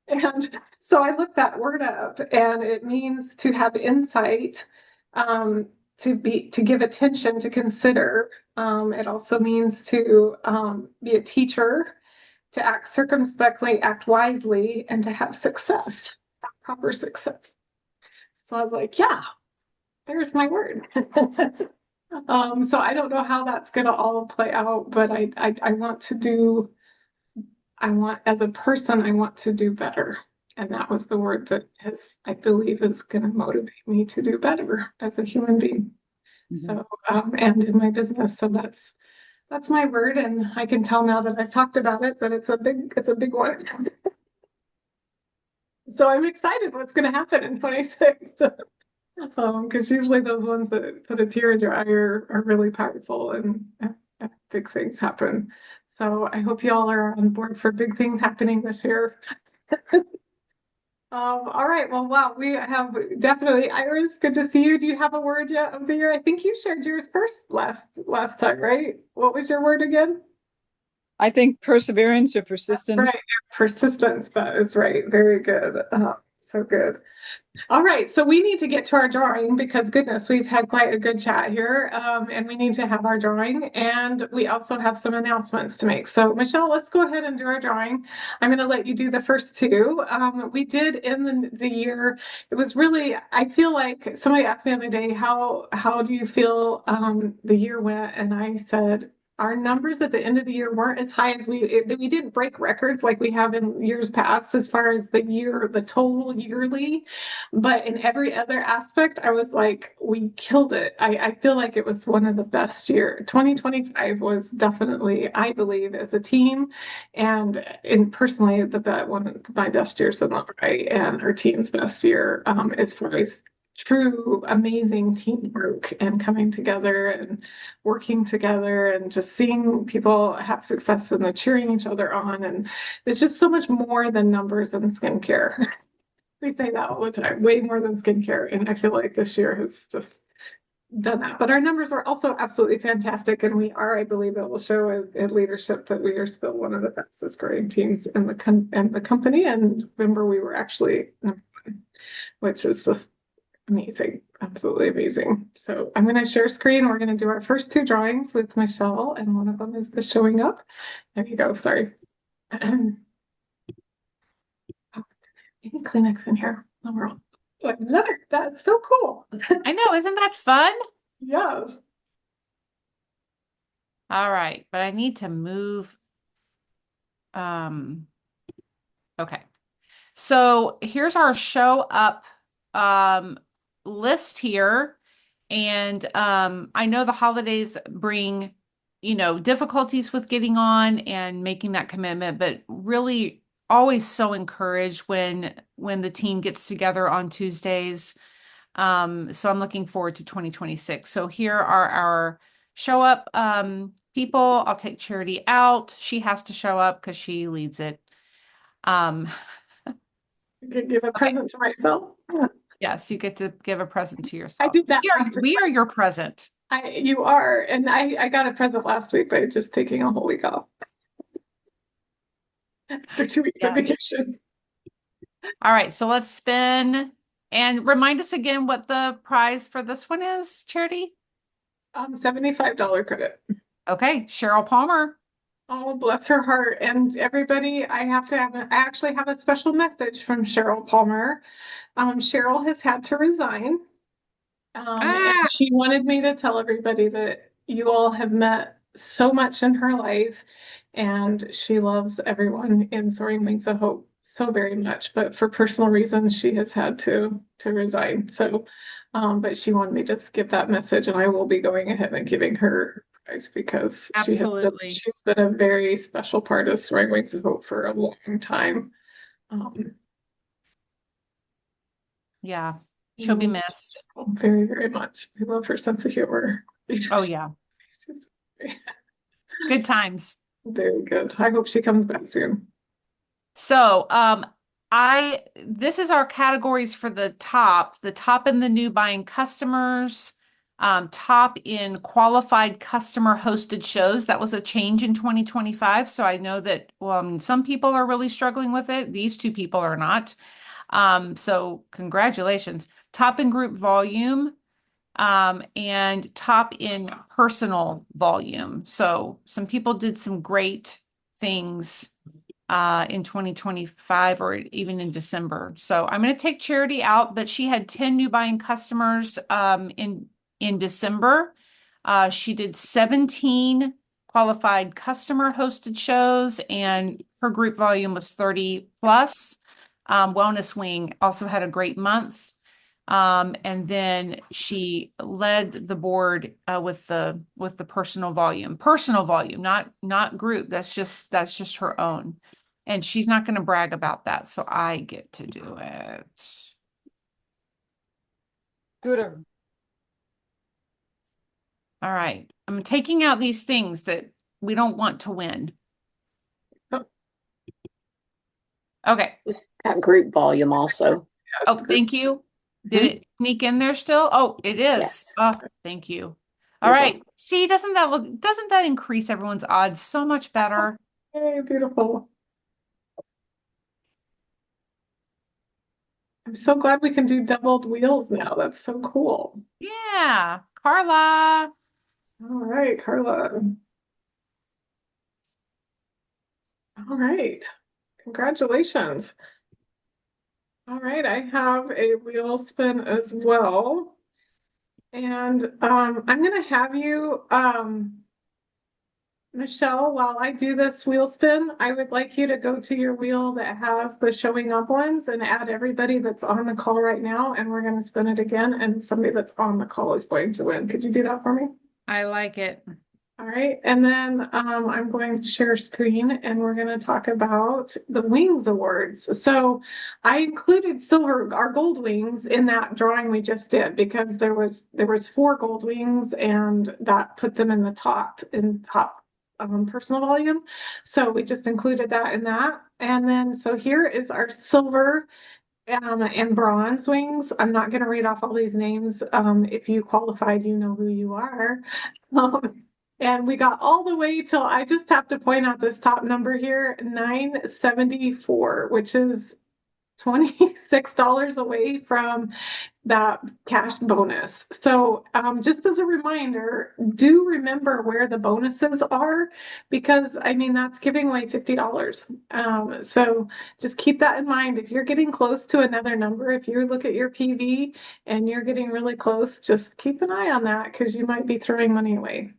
And so I looked that word up, and it means to have insight, to give attention, to consider. It also means to be a teacher, to act circumspectly, act wisely, and to have success, proper success. So I was like, yeah, there's my word. So I don't know how that's going to all play out, but as a person, I want to do better. And that was the word that I believe is going to motivate me to do better as a human being. Mm-hmm. So, and in my business. So that's my word. And I can tell now that I've talked about it, that it's a big word. So I'm excited what's going to happen in 26. Because usually those ones that put a tear in your eye are really powerful and big things happen. So I hope you all are on board for big things happening this year. All right. Well, wow, we have definitely. Iris, good to see you. Do you have a word yet of the year? I think you shared yours first last time, right? What was your word again? I think perseverance or persistence. That's right. Persistence. That is right. Very good. So good. All right, so we need to get to our drawing because goodness, we've had quite a good chat here, and we need to have our drawing, and we also have some announcements to make. So Michelle, let's go ahead and do our drawing. I'm going to let you do the first two. We did in the year. It was really, I feel like somebody asked me the other day, how do you feel the year went? And I said, our numbers at the end of the year weren't as high as we didn't break records like we have in years past as far as the total yearly, but in every other aspect, I was like, we killed it. I feel like it was one of the best year. 2025 was definitely, I believe, as a team and personally one of my best years in Lovray and our team's best year as far as true amazing teamwork and coming together and working together and just seeing people have success and the cheering each other on. And it's just so much more than numbers and skincare. We say that all the time, way more than skincare. And I feel like this year has just done that. But our numbers are also absolutely fantastic. And we are, I believe it will show in leadership that we are still one of the fastest growing teams in the company. And remember, we were actually number one, which is just amazing, absolutely amazing. So I'm going to share screen. We're going to do our first two drawings with Michelle, and one of them is the showing up. There you go. Sorry. Any Kleenex in here? No, we're all. Another. That's so cool. I know, isn't that fun? Yes. All right, but I need to move. Okay. So here's our show up list here. And I know the holidays bring, difficulties with getting on and making that commitment, but really always so encouraged when the team gets together on Tuesdays. So I'm looking forward to 2026. So here are our show up people. I'll take Charity out. She has to show up because she leads it. I could give a present to myself. Yes, you get to give a present to yourself. I did that. We are your present. You are, and I got a present last week by just taking a whole week off after 2 weeks of vacation. All right, so let's spin and remind us again what the prize for this one is, Charity. $75 credit. Okay, Cheryl Palmer. Oh, bless her heart. And everybody, I actually have a special message from Cheryl Palmer. Cheryl has had to resign. And she wanted me to tell everybody that you all have met so much in her life, and she loves everyone in Soaring Wings of Hope so very much. But for personal reasons, she has had to resign. So, but she wanted me to give that message, and I will be going ahead and giving her prize because she's been a very special part of Soaring Wings of Hope for a long time. Yeah. She'll be missed. Very, very much. I love her sense of humor. Oh, yeah. Good times. Very good. I hope she comes back soon. So, this is our categories for the top in the new buying customers, top in qualified customer hosted shows. That was a change in 2025. So I know that, some people are really struggling with it. These two people are not. So congratulations. Top in group volume, and top in personal volume. So some people did some great things, in 2025 or even in December. So I'm going to take Charity out, but she had 10 new buying customers, in December. She did 17 qualified customer hosted shows, and her group volume was 30 plus. Wellness Wing also had a great month. And then she led the board with the personal volume, not group. That's just her own. And she's not going to brag about that. So I get to do it. Good. All right. I'm taking out these things that we don't want to win. Okay. Got group volume also. Oh, thank you. Did it sneak in there still? Oh, it is. Yes. Oh, thank you. All right. See, doesn't that increase everyone's odds so much better? Hey, beautiful. I'm so glad we can do doubled wheels now. That's so cool. Yeah. Carla. All right, Carla. All right. Congratulations. All right, I have a wheel spin as well. And I'm going to have you Michelle, while I do this wheel spin, I would like you to go to your wheel that has the showing up ones and add everybody that's on the call right now, and we're gonna spin it again, and somebody that's on the call is going to win. Could you do that for me? I like it. All right, and then I'm going to share screen and we're going to talk about the Wings Awards. So I included silver, our gold wings in that drawing we just did because there was 4 gold wings and that put them in the top personal volume. So we just included that in that. And then so here is our silver and bronze wings. I'm not going to read off all these names. If you qualified, you know who you are. And we got all the way till, I just have to point out this top number here, 974, which is $26 away from that cash bonus. So just as a reminder, do remember where the bonuses are, because I mean, that's giving away $50. So just keep that in mind. If you're getting close to another number, if you look at your PV and you're getting really close, just keep an eye on that because you might be throwing money away.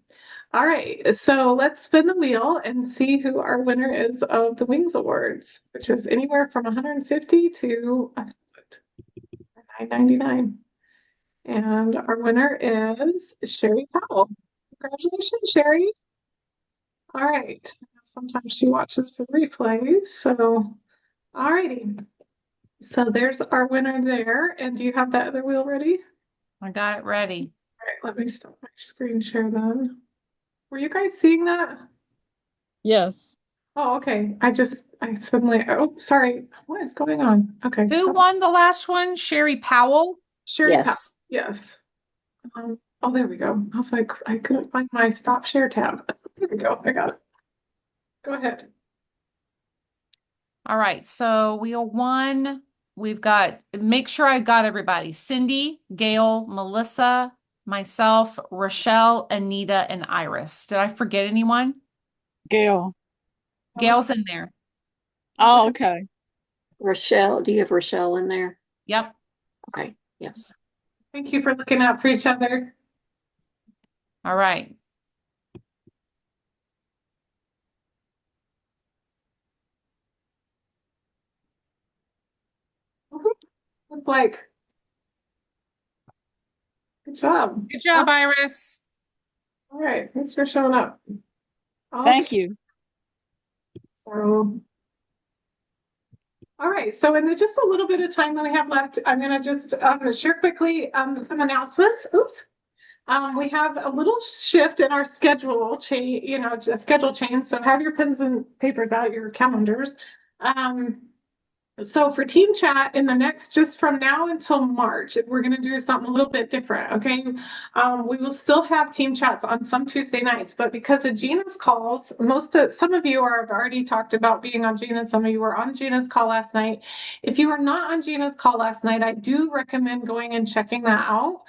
All right, so let's spin the wheel and see who our winner is of the Wings Awards, which is anywhere from 150 to $9.99. And our winner is Sherry Powell. Congratulations, Sherry. All right, sometimes she watches the replays, so all righty. So there's our winner there. And do you have that other wheel ready? I got it ready. All right, let me stop my screen share then. Were you guys seeing that? Yes. Oh, okay. I suddenly, oh, sorry. What is going on? Okay. Who stop. won the last one? Sherry Powell? Sherry Powell. Yes. Yes. Oh, there we go. I was like, I couldn't find my stop share tab. There we go. I got it. Go ahead. All right, so wheel 1, we've got, make sure I got everybody. Cindy, Gail, Melissa, myself, Rochelle, Anita, and Iris. Did I forget anyone? Gail. Gail's in there. Oh, okay. Rochelle, do you have Rochelle in there? Yep. Okay, yes. Thank you for looking out for each other. All right. Look like. Good job. Good job, Iris. All right. Thanks for showing up. Thank you. So, all right. So in just a little bit of time that I have left, I'm going to just share quickly some announcements. Oops. We have a little shift in our schedule change, schedule change. So have your pens and papers out, your calendars. So for team chat in the next, just from now until March, we're going to do something a little bit different. Okay. We will still have team chats on some Tuesday nights, but because of Gina's calls, some of you have already talked about being on Gina. Some of you were on Gina's call last night. If you were not on Gina's call last night, I do recommend going and checking that out.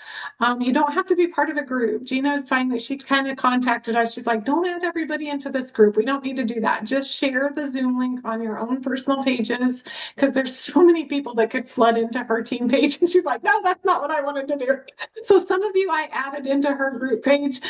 You don't have to be part of a group. Gina finally, she kind of contacted us. She's like, don't add everybody into this group. We don't need to do that. Just share the Zoom link on your own personal pages, because there's so many people that could flood into her team page. And she's like, no, that's not what I wanted to do. So some of you I added into her group page.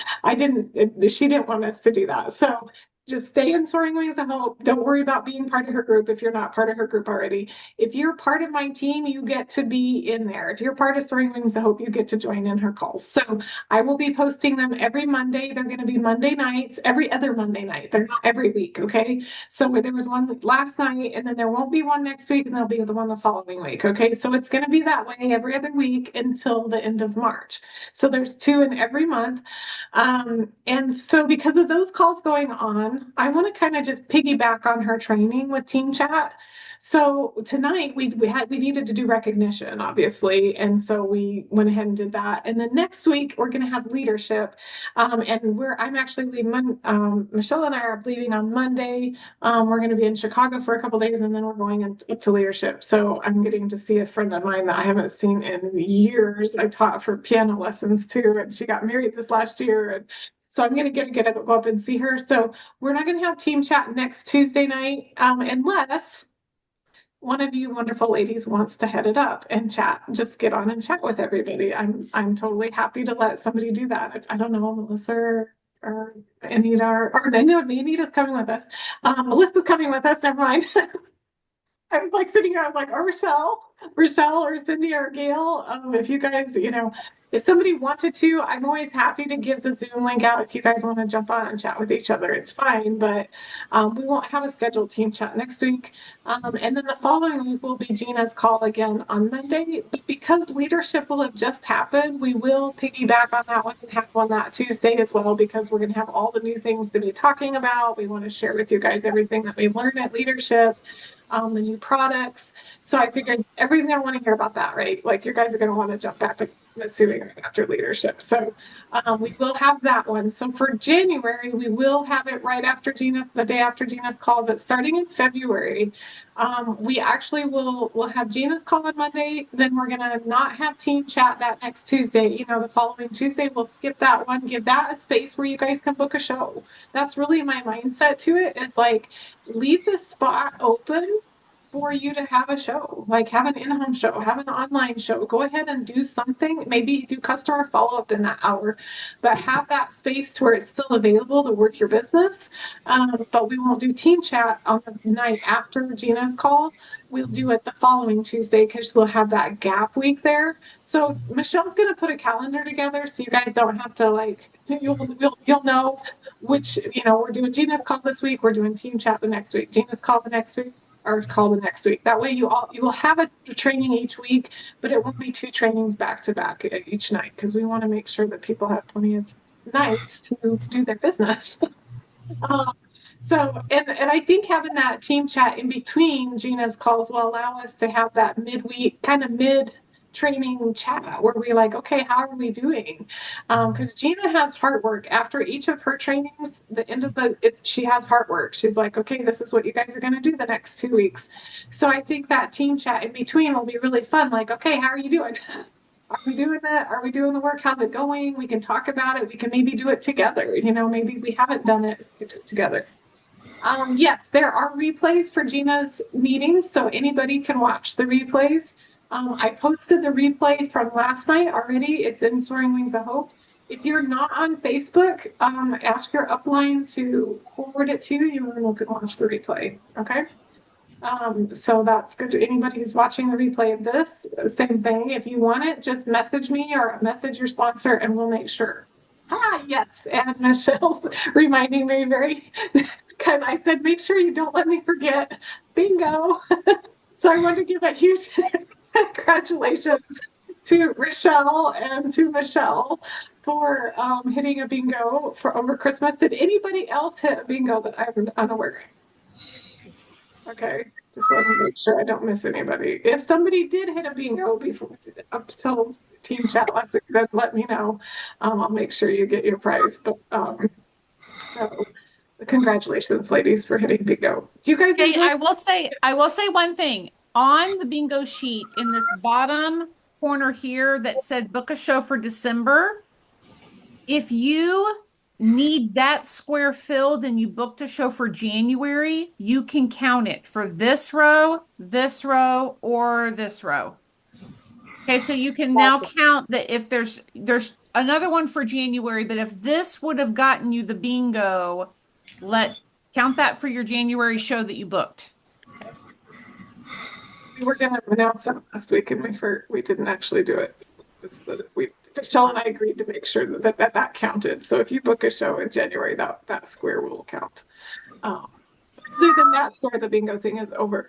She didn't want us to do that. So just stay in Soaring Wings of Hope. Don't worry about being part of her group if you're not part of her group already. If you're part of my team, you get to be in there. If you're part of Soaring Wings of Hope, you get to join in her calls. So I will be posting them every Monday. They're going to be Monday nights, every other Monday night. They're not every week, okay? So there was one last night, and then there won't be one next week, and there'll be the one the following week, okay? So it's going to be that way every other week until the end of March. So there's 2 in every month. And so because of those calls going on, I want to kind of just piggyback on her training with Team Chat. So tonight we needed to do recognition, obviously, and so we went ahead and did that. And then next week we're going to have leadership, and I'm actually leaving. Michelle and I are leaving on Monday. We're going to be in Chicago for a couple days, and then we're going up to leadership. So I'm getting to see a friend of mine that I haven't seen in years. I taught for piano lessons too, and she got married this last year. And so I'm going to go up and see her. So we're not going to have team chat next Tuesday night, unless one of you wonderful ladies wants to head it up and chat. Just get on and chat with everybody. I'm totally happy to let somebody do that. I don't know, Melissa or or Anita, or no, Anita's coming with us. Melissa's coming with us. Never mind. I was like sitting here, I was like, or Rochelle or Cindy or Gail, if you guys, if somebody wanted to, I'm always happy to give the Zoom link out if you guys want to jump on and chat with each other. It's fine, but we won't have a scheduled team chat next week. And then the following week will be Gina's call again on Monday. But because leadership will have just happened, we will piggyback on that one and have one that Tuesday as well, because we're going to have all the new things to be talking about. We want to share with you guys everything that we learned at leadership. The new products. So I figured everybody's going to want to hear about that, right? Like you guys are going to want to jump back to assuming after leadership. So we will have that one. So for January, we will have it right after the day after Gina's call, but starting in February, we actually will have Gina's call on Monday. Then we're going to not have team chat that next Tuesday. The following Tuesday, we'll skip that one, give that a space where you guys can book a show. That's really my mindset to it, is like, leave the spot open for you to have a show, like have an in-home show, have an online show, go ahead and do something, maybe do customer follow-up in that hour, but have that space to where it's still available to work your business. But we won't do team chat on the night after Gina's call. We'll do it the following Tuesday because we'll have that gap week there. So Michelle's going to put a calendar together so you guys don't have to you'll know which, we're doing Gina's call this week, we're doing team chat the next week, Gina's call the next week, or call the next week. That way you will have a training each week, but it won't be 2 trainings back to back each night, because we want to make sure that people have plenty of nights to do their business. And I think having that team chat in between Gina's calls will allow us to have that midweek, kind of mid-training chat where we're like, okay, how are we doing? Because Gina has heart work. After each of her trainings, she has heart work. She's like, okay, this is what you guys are going to do the next 2 weeks. So I think that team chat in between will be really fun. Like, okay, how are you doing? Are we doing that? Are we doing the work? How's it going? We can talk about it. We can maybe do it together. Maybe we haven't done it together. Yes, there are replays for Gina's meetings, so anybody can watch the replays. I posted the replay from last night already. It's in Soaring Wings of Hope. If you're not on Facebook, ask your upline to forward it to you and you can watch the replay. Okay. So that's good. Anybody who's watching the replay of this, same thing. If you want it, just message me or message your sponsor and we'll make sure. Yes. And Michelle's reminding me very kind. I said, make sure you don't let me forget bingo. So I want to give a huge congratulations to Rochelle and to Michelle for hitting a bingo for over Christmas. Did anybody else hit a bingo that I'm unaware of? Okay, just want to make sure I don't miss anybody. If somebody did hit a bingo before up till team chat last week, then let me know. I'll make sure you get your prize. But so congratulations, ladies, for hitting bingo. Do you guys? Hey, I will say one thing on the bingo sheet in this bottom corner here that said book a show for December. If you need that square filled and you booked a show for January, you can count it for this row, or this row. Okay, so you can now count that if there's another one for January, but if this would have gotten you the bingo, count that for your January show that you booked. We were going to announce that last week and we didn't actually do it. Michelle and I agreed to make sure that counted. So if you book a show in January, that square will count. Other than that square, the bingo thing is over.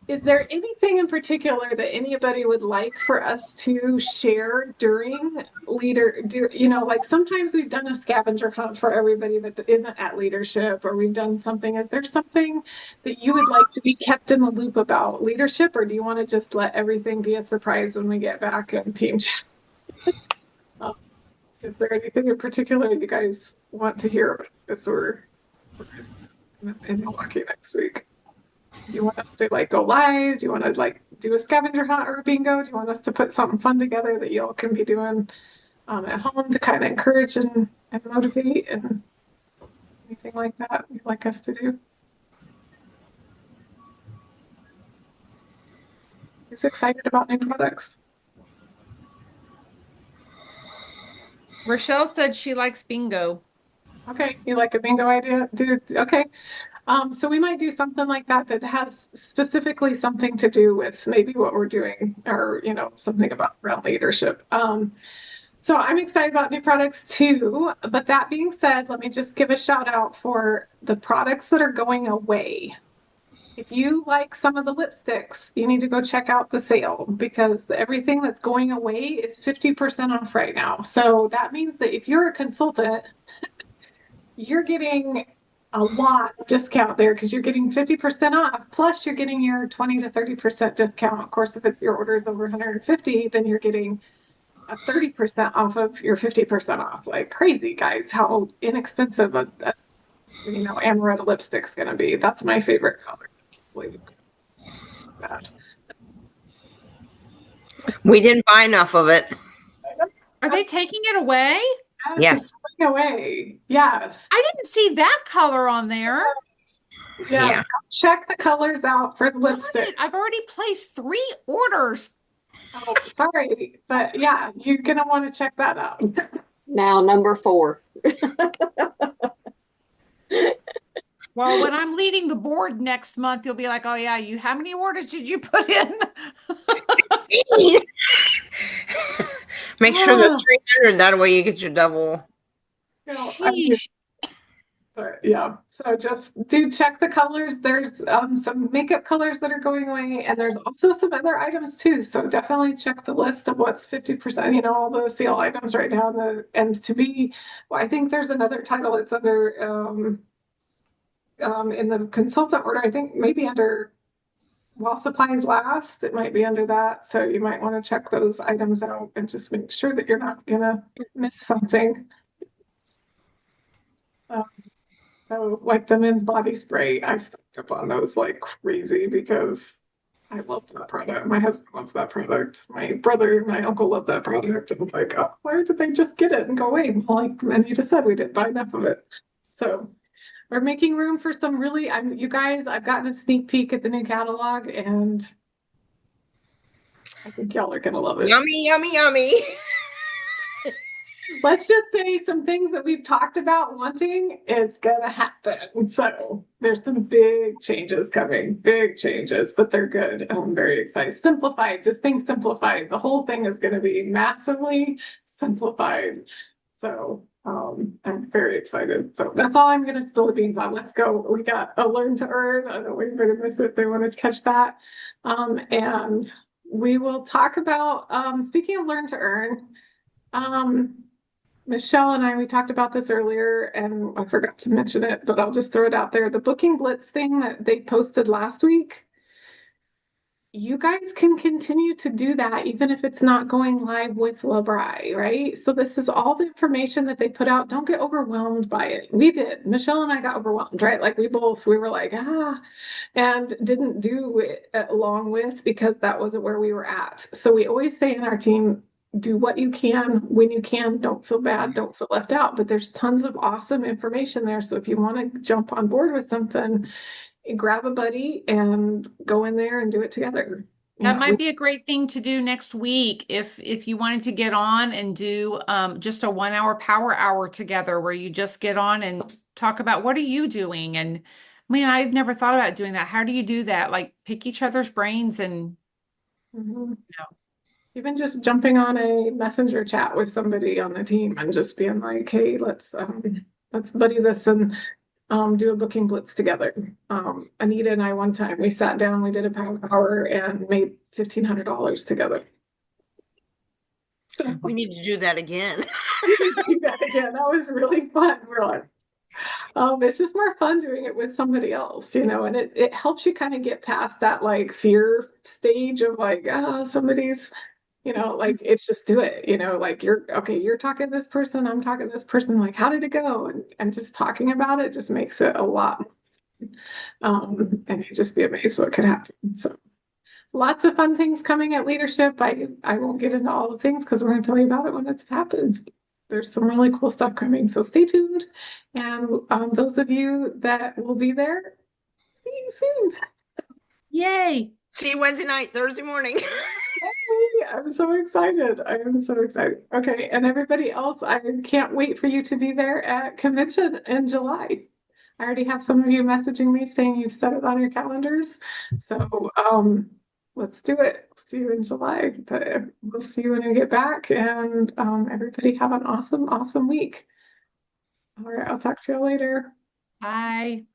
Is there anything in particular that anybody would like for us to share during like sometimes we've done a scavenger hunt for everybody that isn't at leadership, or we've done something. Is there something that you would like to be kept in the loop about leadership, or do you want to just let everything be a surprise when we get back in team chat? Is there anything in particular you guys want to hear about as we're in Milwaukee next week? Do you want us to go live? Do you want to do a scavenger hunt or a bingo? Do you want us to put something fun together that y'all can be doing at home to kind of encourage and motivate, and anything like that you'd like us to do? Who's excited about new products? Rochelle said she likes bingo. Okay, you like a bingo idea? Okay. So we might do something like that that has specifically something to do with maybe what we're doing or, something about around leadership. So I'm excited about new products too. But that being said, let me just give a shout out for the products that are going away. If you like some of the lipsticks, you need to go check out the sale because everything that's going away is 50% off right now. So that means that if you're a consultant, you're getting a lot of discount there because you're getting 50% off. Plus, you're getting your 20 to 30% discount. Of course, if your order is over 150, then you're getting a 30% off of your 50% off. Like crazy, guys, how inexpensive a amaretto lipstick's going to be. That's my favorite color. That. We didn't buy enough of it. Are they taking it away? Yes. Going away. Yes. I didn't see that color on there. Yes. Yeah. Check the colors out for the lipstick. I've already placed 3 orders. Oh, sorry, but yeah, you're gonna want to check that out. Now, number 4. Well, when I'm leading the board next month, you'll be like, oh yeah, how many orders did you put in? Make sure there's 300. That way you get your double. Sheesh. But yeah, so just do check the colors. There's some makeup colors that are going away, and there's also some other items too. So definitely check the list of what's 50%, all the sale items right now. And to be, well, I think there's another title. It's under in the consultant order, I think maybe under while supplies last, it might be under that. So you might want to check those items out and just make sure that you're not gonna miss something. So like the men's body spray, I stocked up on those like crazy because I love that product. My husband loves that product. My brother and my uncle love that product. And like, oh, why did they just get it and go away? Like Anita said, we didn't buy enough of it. So we're making room for some really, you guys, I've gotten a sneak peek at the new catalog and I think y'all are gonna love it. Yummy, yummy, yummy. Let's just say some things that we've talked about wanting, it's gonna happen. So there's some big changes coming, big changes, but they're good. I'm very excited. Simplified, just think simplified. The whole thing is gonna be massively simplified. So I'm very excited. So that's all I'm gonna spill the beans on. Let's go. We got a learn to earn. I know we're gonna miss it. They want to catch that. And we will talk about speaking of learn to earn. Michelle and we talked about this earlier and I forgot to mention it, but I'll just throw it out there. The Booking Blitz thing that they posted last week, you guys can continue to do that even if it's not going live with Labri, right? So this is all the information that they put out. Don't get overwhelmed by it. We did. Michelle and I got overwhelmed, right? Like we were like, and didn't do it along with because that wasn't where we were at. So we always say in our team, do what you can when you can. Don't feel bad. Don't feel left out. But there's tons of awesome information there. So if you want to jump on board with something, grab a buddy and go in there and do it together. That might be a great thing to do next week if you wanted to get on and do just a 1-hour power hour together where you just get on and talk about what are you doing. And man, I've never thought about doing that. How do you do that? Like pick each other's brains and even just jumping on a messenger chat with somebody on the team and just being like, hey, let's buddy this and do a booking blitz together. Anita and I one time we sat down, we did a power hour and made $1,500 together. So, We need to do that again. we need to do that again. That was really fun. We're like, it's just more fun doing it with somebody else, and it helps you kind of get past that like fear stage of like, somebody's like it's just do it, like you're talking to this person, I'm talking to this person, like how did it go? And just talking about it just makes it a lot. And you'd just be amazed what could happen. So lots of fun things coming at leadership. I won't get into all the things because we're going to tell you about it when it happens. There's some really cool stuff coming. So stay tuned. And those of you that will be there, see you soon. yay. See you Wednesday night, Thursday morning. I'm so excited. I am so excited. Okay, and everybody else, I can't wait for you to be there at convention in July. I already have some of you messaging me saying you've set it on your calendars. So let's do it. See you in July. But we'll see you when we get back. And everybody have an awesome, awesome week. All right, I'll talk to you later. Bye.